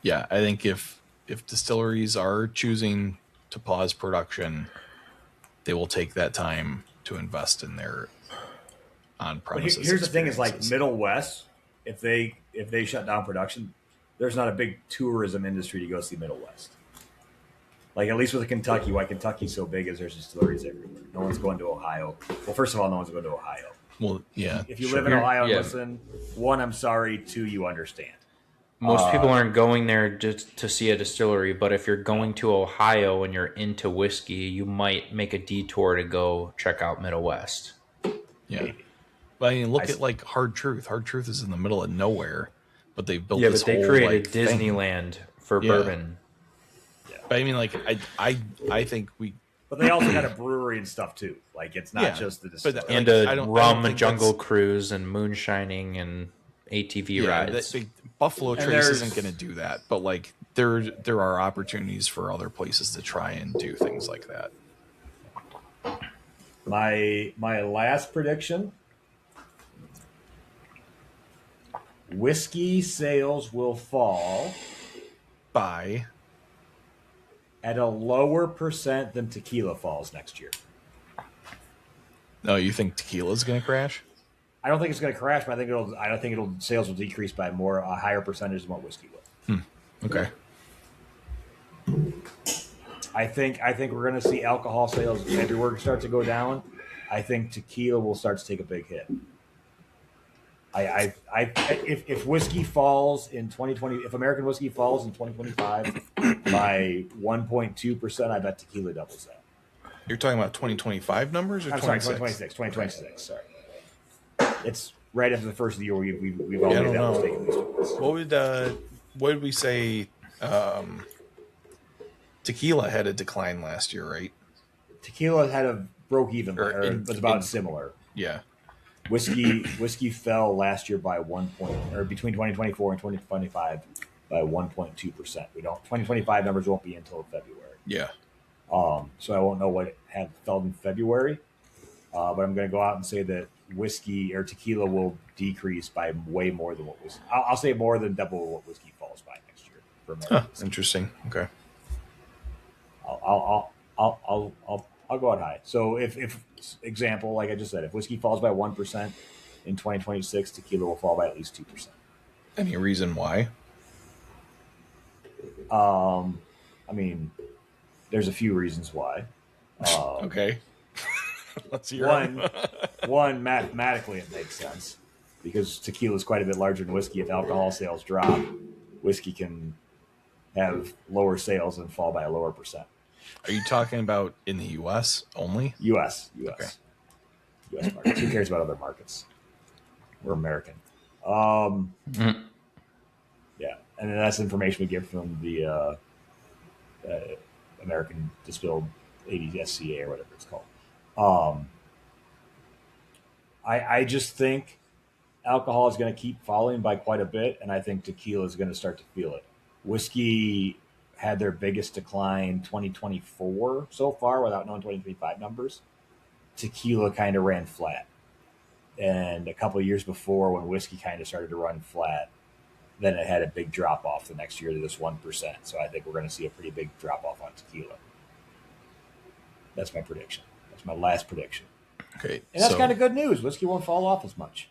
Yeah, I think if distilleries are choosing to pause production, they will take that time to invest in their on But premises. here's the thing: is like experiences. Middle West. If they shut down production, there's not a big tourism industry to go see Middle West. Like at least with Kentucky, why Kentucky's so big is there's distilleries everywhere. No one's going to Ohio. Well, first of all, no one's going to Ohio. Well, yeah. If you sure. live in Ohio, Yeah. listen. One, I'm sorry. Two, you understand. Most people aren't going there just to see a distillery, but if you're going to Ohio and you're into whiskey, you might make a detour to go check out Middle West. Yeah. But I mean, look at like Hard Truth. Hard Truth is in the middle of nowhere, but they built Yeah, this but they whole, created like, thing. Disneyland for Yeah. bourbon. But I mean, like I think we But they also got a brewery and stuff too. Like it's not Yeah, just the but distillery. that- And Like, I a don't rum think jungle that's- cruise and moonshining and ATV rides. Buffalo And Trace there's- isn't going to do that, but like there are opportunities for other places to try and do things like that. My last prediction: whiskey sales will fall By at a lower percent than tequila falls next year. no, you think tequila's going to crash? I don't think it's going to crash, but I think it'll sales will decrease by a higher percentage than what whiskey will. Okay. I think we're going to see alcohol sales everywhere start to go down. I think tequila will start to take a big hit. If whiskey falls in 2020, if American whiskey falls in 2025 by 1.2%, I bet tequila doubles that. You're talking about 2025 numbers or I'm sorry, 26? 2026. Sorry, it's right after the first of the year. We've all Yeah, I made don't that know. mistake. At least once. What did we say? Tequila had a decline last year, right? Tequila had a broke even, Or or in- was about in- similar. Yeah. Whiskey fell last year by 1 point, or between 2024 and 2025 by 1.2%. We don't 2025 numbers won't be until February. Yeah. So I won't know what it had fell in February, but I'm going to go out and say that whiskey or tequila will decrease by way more than what was. I'll say more than double what whiskey falls by next year for American Huh. whiskey. Interesting. Okay. I'll go out high. So if example, like I just said, if whiskey falls by 1% in 2026, tequila will fall by at least 2%. Any reason why? I mean, there's a few reasons why. Okay. Let's hear One, 'em. one mathematically it makes sense because tequila is quite a bit larger than whiskey. If alcohol sales drop, whiskey can have lower sales and fall by a lower percent. Are you talking about in the U.S. only? U.S. Okay. U.S. markets. Who cares about other markets? We're American. Yeah, and then that's information we get from the American Distilled 80 SCA or whatever it's called. I just think alcohol is going to keep falling by quite a bit, and I think tequila is going to start to feel it. Whiskey had their biggest decline 2024 so far without knowing 2025 numbers. Tequila kind of ran flat. And a couple of years before, when whiskey kind of started to run flat, then it had a big drop off the next year to this 1%. So I think we're going to see a pretty big drop off on tequila. That's my prediction. That's my last prediction. Okay. And that's kind of good news. Whiskey won't fall off as much.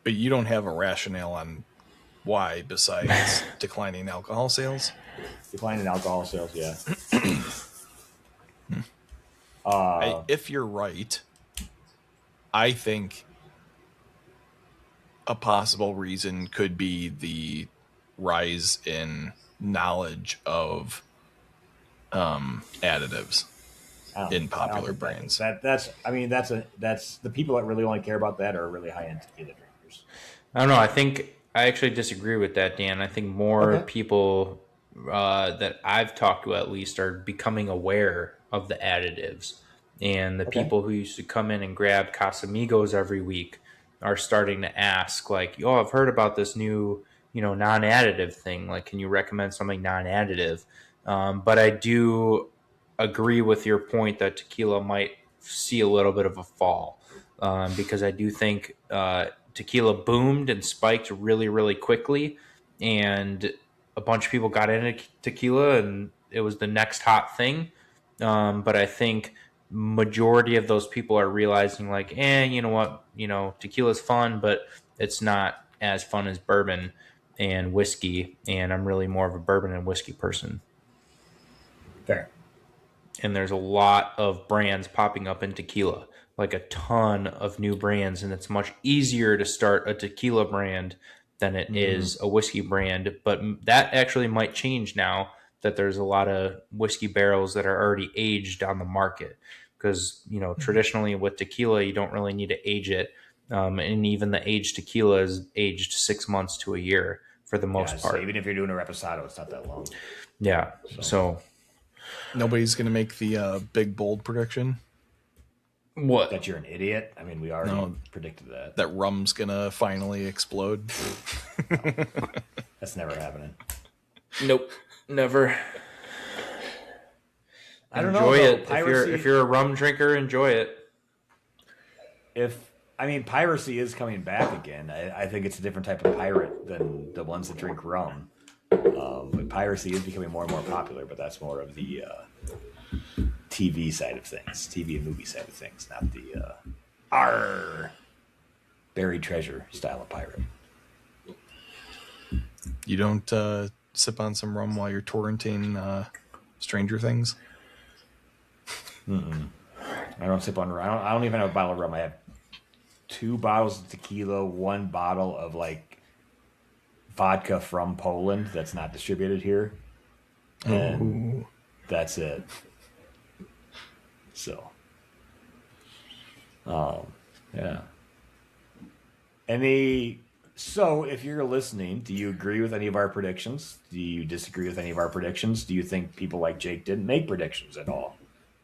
But you don't have a rationale on why besides declining alcohol sales? Decline in alcohol sales, yeah. If you're right, I think a possible reason could be the rise in knowledge of additives in popular brands. That's the people that really only care about that are really high end tequila drinkers. I don't know. I think I actually disagree with that, Dan. I think more people that I've talked to at least are becoming aware of the additives. And the people who used to come in and grab Casamigos every week are starting to ask, like, "Oh, I've heard about this new, non-additive thing. Like, can you recommend something non-additive?" But I do agree with your point that tequila might see a little bit of a fall because I do think tequila boomed and spiked really, really quickly, and a bunch of people got into tequila, and it was the next hot thing. But I think majority of those people are realizing like, you know what, tequila's fun, but it's not as fun as bourbon and whiskey. And I'm really more of a bourbon and whiskey person. Fair. And there's a lot of brands popping up in tequila, like a ton of new brands. And it's much easier to start a tequila brand than it is a whiskey brand. But that actually might change now that there's a lot of whiskey barrels that are already aged on the market. Because, traditionally with tequila, you don't really need to age it. And even the aged tequila is aged 6 months to a year for the most part. So even if you're doing a reposado, it's not that long. Yeah. So nobody's going to make the big bold prediction. What? That you're an idiot? I mean, we already predicted that. That rum's going to finally explode. That's never happening. Nope. Never. I don't enjoy know. it. If you're a rum drinker, enjoy it. Piracy is coming back again. I think it's a different type of pirate than the ones that drink rum. But piracy is becoming more and more popular, but that's more of the TV side of things, TV and movie side of things, not the buried treasure style of pirate. You don't sip on some rum while you're torrenting Stranger Things? I don't sip on rum. I don't even have a bottle of rum. I have 2 bottles of tequila, 1 bottle of like vodka from Poland that's not distributed here, and that's it. So, yeah. So if you're listening, do you agree with any of our predictions? Do you disagree with any of our predictions? Do you think people like Jake didn't make predictions at all?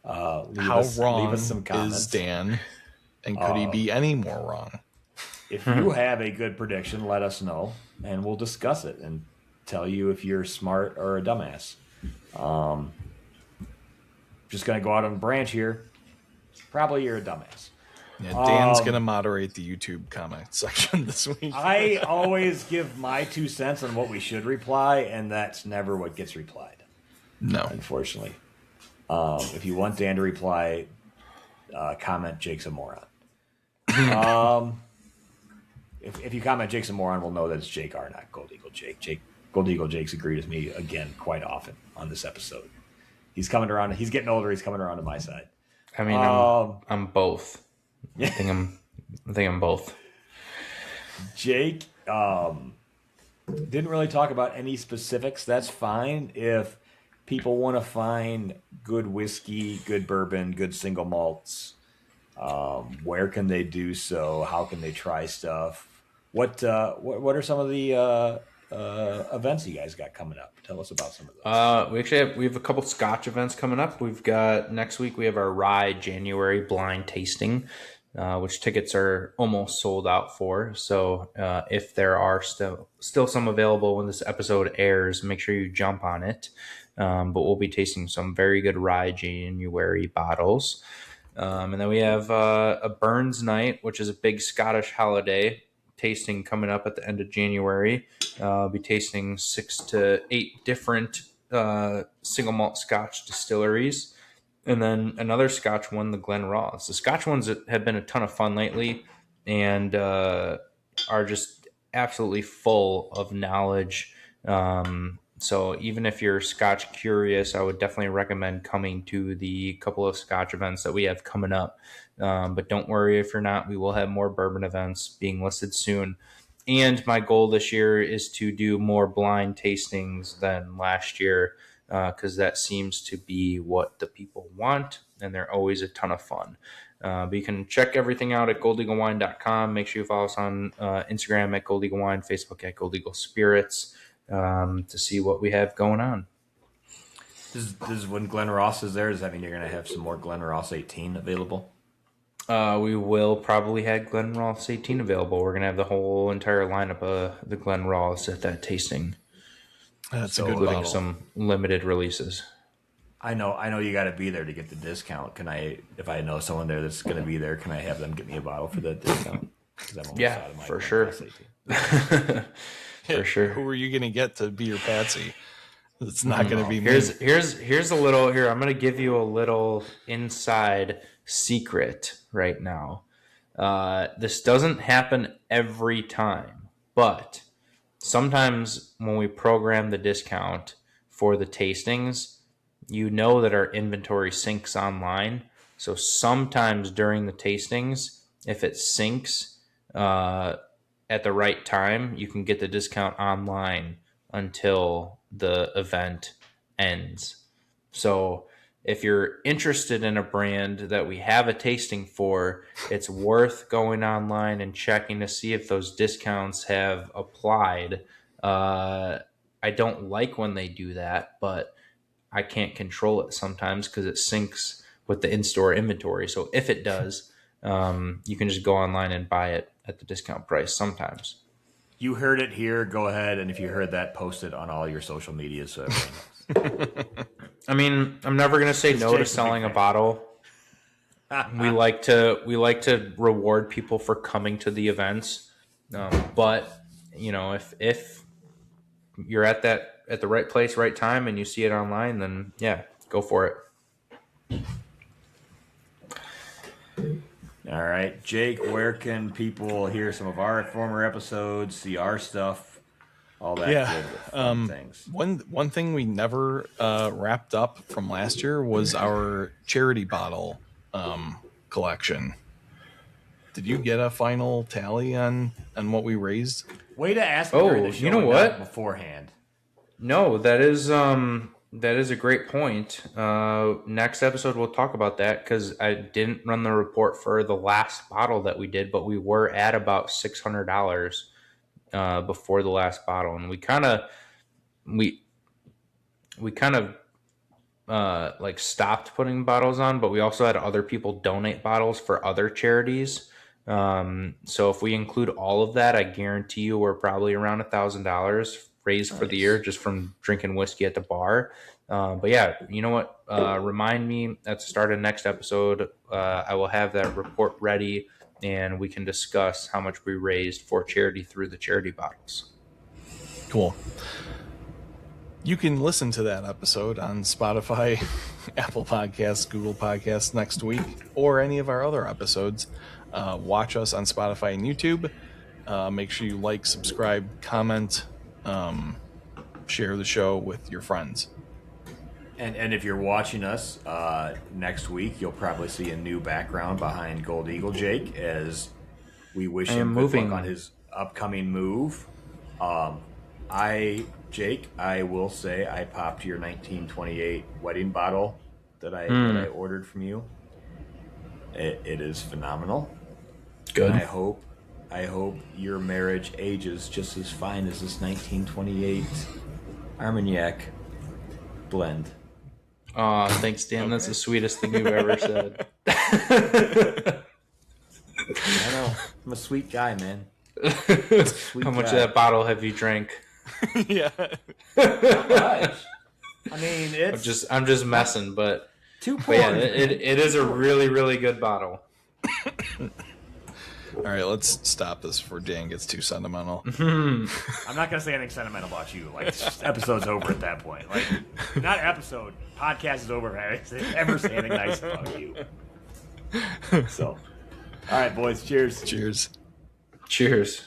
Leave wrong us some comments. is Dan, and could he be any more wrong? If you have a good prediction, let us know, and we'll discuss it and tell you if you're smart or a dumbass. Just gonna go out on a branch here. Probably you're a dumbass. Yeah, Dan's gonna moderate the YouTube comment section this week. I always give my 2 cents on what we should reply, and that's never what gets replied, No. unfortunately. If you want Dan to reply, comment Jake's a moron. If you comment Jake's a moron, we'll know that it's Jake R, not Gold Eagle Jake. Gold Eagle Jake's agreed with me again quite often on this episode. He's coming around. He's getting older. He's coming around to my side. I mean, I'm both. I think I'm both. Jake didn't really talk about any specifics. That's fine. If people want to find good whiskey, good bourbon, good single malts, where can they do so? How can they try stuff? What are some of the events you guys got coming up? Tell us about some of those. We have a couple Scotch events coming up. We've got next week. We have our Rye January blind tasting, which tickets are almost sold out for. So if there are still some available when this episode airs, make sure you jump on it. But we'll be tasting some very good Rye January bottles. And then we have a Burns Night, which is a big Scottish holiday tasting coming up at the end of January. I'll be tasting 6 to 8 different single malt Scotch distilleries. And then another Scotch one, the Glen Ross. The Scotch ones have been a ton of fun lately and are just absolutely full of knowledge. So even if you're Scotch curious, I would definitely recommend coming to the couple of Scotch events that we have coming up. But don't worry if you're not. We will have more bourbon events being listed soon. And my goal this year is to do more blind tastings than last year because that seems to be what the people want, and they're always a ton of fun. But you can check everything out at goldeaglewine.com. Make sure you follow us on Instagram at Gold Eagle Wine, Facebook at Gold Eagle Spirits to see what we have going on. Does when Glen Ross is there, does that mean you're going to have some more Glen Ross 18 available? We will probably have Glen Ross 18 available. We're going to have the whole entire lineup of the Glen Ross at that tasting. That's so a good including bottle. some limited releases. I know you got to be there to get the discount. Can I, if I know someone there that's going to be there, can I have them get me a bottle for the discount? 'Cause I'm almost Yeah, out of my for Glen sure. Ross 18. For sure. Who are you going to get to be your patsy? It's not going to be me. Here's a little here. I'm going to give you a little inside secret right now. This doesn't happen every time, but sometimes when we program the discount for the tastings, you know that our inventory syncs online. So sometimes during the tastings, if it syncs at the right time, you can get the discount online until the event ends. So if you're interested in a brand that we have a tasting for, it's worth going online and checking to see if those discounts have applied. I don't like when they do that, but I can't control it sometimes because it syncs with the in-store inventory. So if it does, you can just go online and buy it at the discount price sometimes. You heard it here. Go ahead, and if you heard that, post it on all your social media so everyone knows. I mean, I'm never going to say no to Jake's a big selling a fan. bottle. We like to reward people for coming to the events. But you know, if you're at the right place, right time, and you see it online, then yeah, go for it. All right, Jake, where can people hear some of our former episodes, see our stuff, all that good fun things? One thing we never wrapped up from last year was our charity bottle collection. Did you get a final tally on what we raised? Way to ask me Oh, during the show you know and what? not beforehand. No, that is That is a great point. Next episode, we'll talk about that because I didn't run the report for the last bottle that we did, but we were at about $600 before the last bottle, and we kind of like stopped putting bottles on, but we also had other people donate bottles for other charities. So if we include all of that, I guarantee you we're probably around $1,000 raised for the year just from drinking whiskey at the bar. But yeah, you know what? Remind me at the start of next episode. I will have that report ready, and we can discuss how much we raised for charity through the charity bottles. Cool. You can listen to that episode on Spotify, Apple Podcasts, Google Podcasts next week, or any of our other episodes. Watch us on Spotify and YouTube. Make sure you like, subscribe, comment, share the show with your friends. And if you're watching us next week, you'll probably see a new background behind Gold Eagle Jake as we wish him good luck on his upcoming move. Jake, I will say I popped your 1928 wedding bottle that I ordered from you. It is phenomenal. Good. And I hope your marriage ages just as fine as this 1928 Armagnac blend. Oh, thanks, Dan. Okay. That's the sweetest thing you've ever said. I know. I'm a sweet guy, man. How much of that bottle have you drank? Yeah. Not much. I mean, it's... I'm just messing, but... But yeah, it is a really, really good bottle. All right, let's stop this before Dan gets too sentimental. I'm not going to say anything sentimental about you. Like, episode's over at that point. Like, not episode. Podcast is over. I ever say anything nice about you. So, all right, boys. Cheers. Cheers. Cheers.